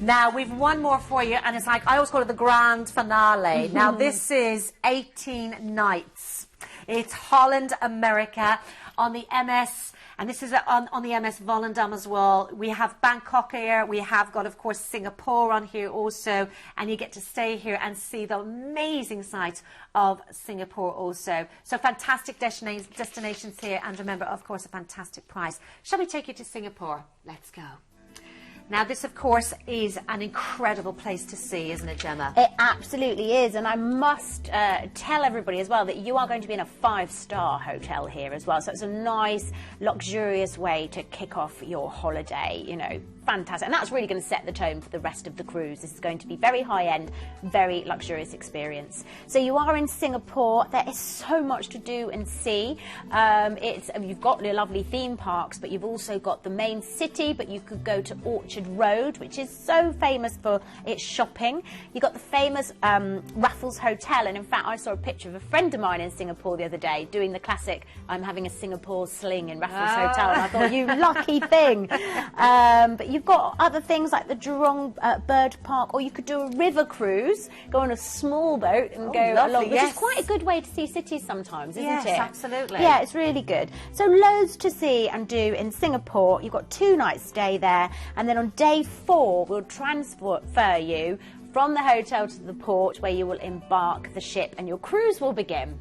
Now, we've one more for you, and it's like, I always call it the grand finale. Now, this is 18 nights. It's Holland, America, on the MS, and this is on the MS Volendam as well. We have Bangkok here. We have got, of course, Singapore on here also, and you get to stay here and see the amazing sights of Singapore also. So fantastic destinations here, and remember, of course, a fantastic price. Shall we take you to Singapore? Let's go. Now, this, of course, is an incredible place to see, isn't it, Gemma? It absolutely is, and I must tell everybody as well that you are going to be in a 5-star hotel here as well, so it's a nice, luxurious way to kick off your holiday, you know, fantastic. And that's really going to set the tone for the rest of the cruise. This is going to be very high-end, very luxurious experience. So you are in Singapore. There is so much to do and see. You've got the lovely theme parks, but you've also got the main city, but you could go to Orchard Road, which is so famous for its shopping. You got the famous Raffles Hotel, and in fact I saw a picture of a friend of mine in Singapore the other day doing the classic I'm having a Singapore sling in Raffles Hotel, and I thought, you lucky thing. But you've got other things like the Jurong Bird Park, or you could do a river cruise, go on a small boat and go along, which is quite a good way to see cities sometimes, isn't it? Yes, absolutely. Yeah, it's really good. So loads to see and do in Singapore. You've got 2 nights stay there, and then on day 4 we'll transfer you from the hotel to the port, where you will embark the ship and your cruise will begin.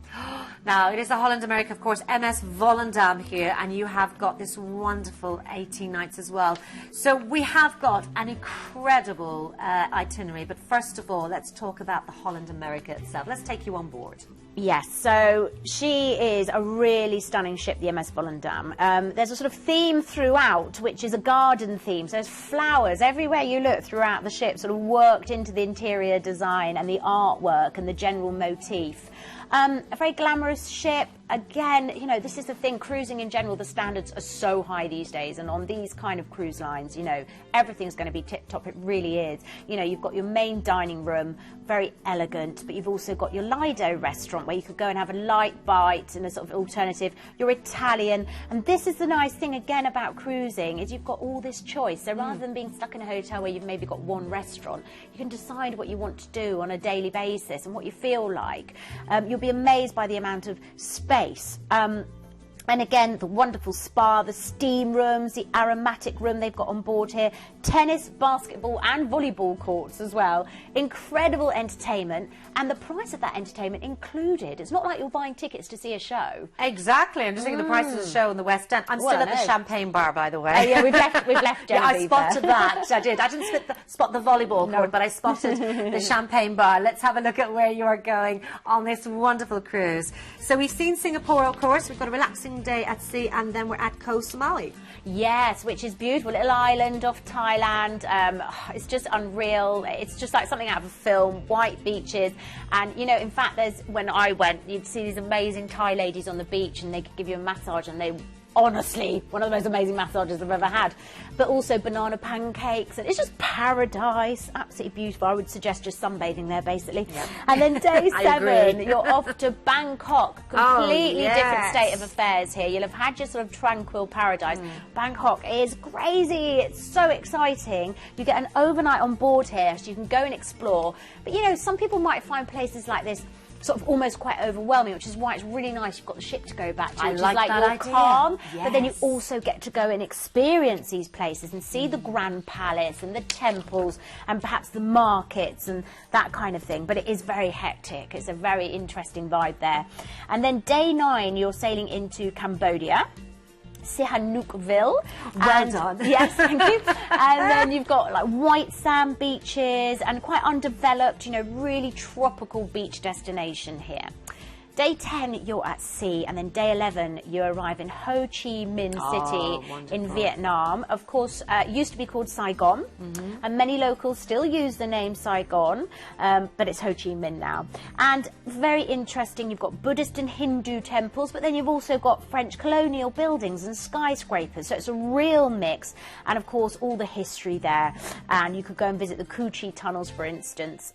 Now, it is the Holland, America, of course, MS Volendam here, and you have got this wonderful 18 nights as well. So we have got an incredible itinerary, but first of all, let's talk about the Holland, America itself. Let's take you on board. Yes, so she is a really stunning ship, the MS Volendam. There's a sort of theme throughout, which is a garden theme. So there's flowers everywhere you look throughout the ship, sort of worked into the interior design and the artwork and the general motif. A very glamorous ship. Again, you know, this is the thing, cruising in general, the standards are so high these days, and on these kind of cruise lines, you know, everything's going to be tip-top. It really is. You know, you've got your main dining room, very elegant, but you've also got your Lido restaurant where you could go and have a light bite and a sort of alternative. You're Italian, and this is the nice thing again about cruising, is you've got all this choice. So rather than being stuck in a hotel where you've maybe got one restaurant, you can decide what you want to do on a daily basis and what you feel like. You'll be amazed by the amount of space. And again, the wonderful spa, the steam rooms, the aromatic room they've got on board here, tennis, basketball and volleyball courts as well. Incredible entertainment, and the price of that entertainment included. It's not like you're buying tickets to see a show. Exactly. I'm just thinking the price of the show in the West End. I'm still at the champagne bar, by the way. Oh, yeah, we've left yeah, I spotted that. I did. I didn't spot the volleyball court, but I spotted the champagne bar. Let's have a look at where you are going on this wonderful cruise. So we've seen Singapore, of course. We've got a relaxing day at sea, and then we're at Koh Samui. Yes, which is beautiful, little island off Thailand. It's just unreal. It's just like something out of a film. White beaches, and you know, in fact, when I went, you'd see these amazing Thai ladies on the beach, and they could give you a massage, and they honestly one of the most amazing massages I've ever had. But also banana pancakes, and it's just paradise, absolutely beautiful. I would suggest just sunbathing there, basically. Yep. And then day 7, you're off to Bangkok. Completely different state of affairs here. You'll have had your sort of tranquil paradise. Bangkok is crazy. It's so exciting. You get an overnight on board here, so you can go and explore. But you know, some people might find places like this sort of almost quite overwhelming, which is why it's really nice you've got the ship to go back to, which is like you're calm, but then you also get to go and experience these places and see the Grand Palace and the temples and perhaps the markets and that kind of thing. But it is very hectic. It's a very interesting vibe there. And then day 9, you're sailing into Cambodia, Sihanoukville. Well done. Yes, thank you. And then you've got like white sand beaches and quite undeveloped, you know, really tropical beach destination here. Day 10, you're at sea, and then day 11, you arrive in Ho Chi Minh City in Vietnam. Of course, used to be called Saigon, and many locals still use the name Saigon, but it's Ho Chi Minh now. And very interesting, you've got Buddhist and Hindu temples, but then you've also got French colonial buildings and skyscrapers, so it's a real mix. And of course, all the history there, and you could go and visit the Cu Chi tunnels, for instance.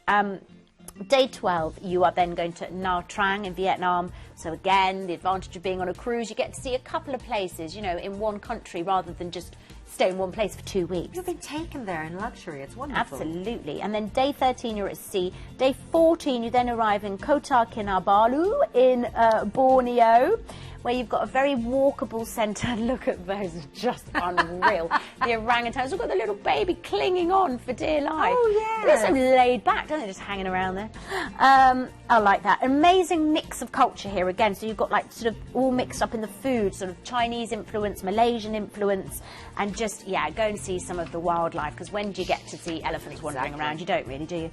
Day 12, you are then going to Nha Trang in Vietnam. So again, the advantage of being on a cruise, you get to see a couple of places, you know, in one country rather than just stay in one place for 2 weeks. You've been taken there in luxury. It's wonderful. Absolutely. And then day 13, you're at sea. Day 14, you then arrive in Kota Kinabalu in Borneo, where you've got a very walkable centre. Look at those, just unreal. The orangutans, look at the little baby clinging on for dear life. Oh, yeah. They're so laid back, don't they, just hanging around there. I like that. Amazing mix of culture here again. So you've got like sort of all mixed up in the food, sort of Chinese influence, Malaysian influence, and just, yeah, go and see some of the wildlife, because when do you get to see elephants wandering around? You don't really, do you?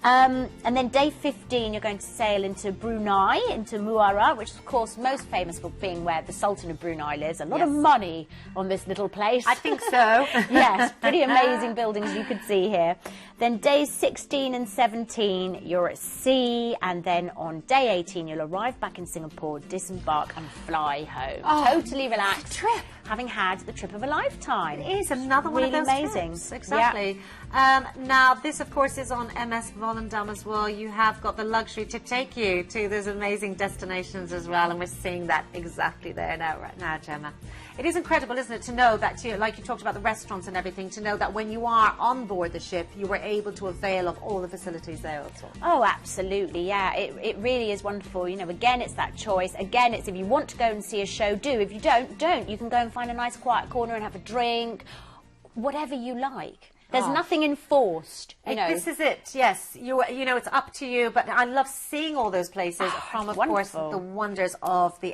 And then day 15, you're going to sail into Brunei, into Muara, which is, of course, most famous for being where the Sultan of Brunei lives. A lot of money on this little place. I think so. Yes, pretty amazing buildings you could see here. Then days 16 and 17, you're at sea, and then on day 18, you'll arrive back in Singapore, disembark and fly home. Totally relaxed. Trip. Having had the trip of a lifetime. It is another one really of those amazing. trips. Exactly. Yeah. Now, this, of course, is on MS Volendam as well. You have got the luxury to take you to those amazing destinations as well, and we're seeing that exactly there now, right now, Gemma. It is incredible, isn't it, to know that, like you talked about the restaurants and everything, to know that when you are on board the ship, you were able to avail of all the facilities there also. Oh, absolutely, yeah. It really is wonderful. You know, again, it's that choice. Again, it's if you want to go and see a show, do. If you don't, don't. You can go and find a nice quiet corner and have a drink, whatever you like. There's nothing enforced, you know. This is it, yes. You know, it's up to you, but I love seeing all those places from, of course, the wonders of the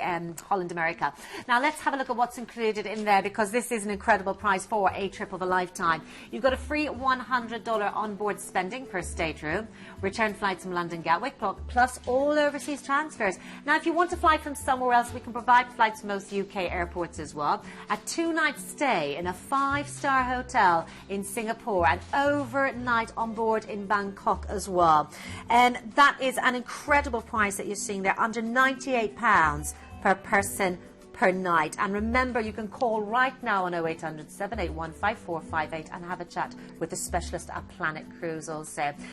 Holland, America. Now, let's have a look at what's included in there, because this is an incredible price for a trip of a lifetime. You've got a free $100 onboard spending per stateroom, return flights from London Gatwick, plus all overseas transfers. Now, if you want to fly from somewhere else, we can provide flights from most UK airports as well. A 2-night stay in a 5-star hotel in Singapore, and overnight on board in Bangkok as well. And that is an incredible price that you're seeing there, under £98 per person per night. And remember, you can call right now on 0800 781 5458 and have a chat with the specialist at Planet Cruise also.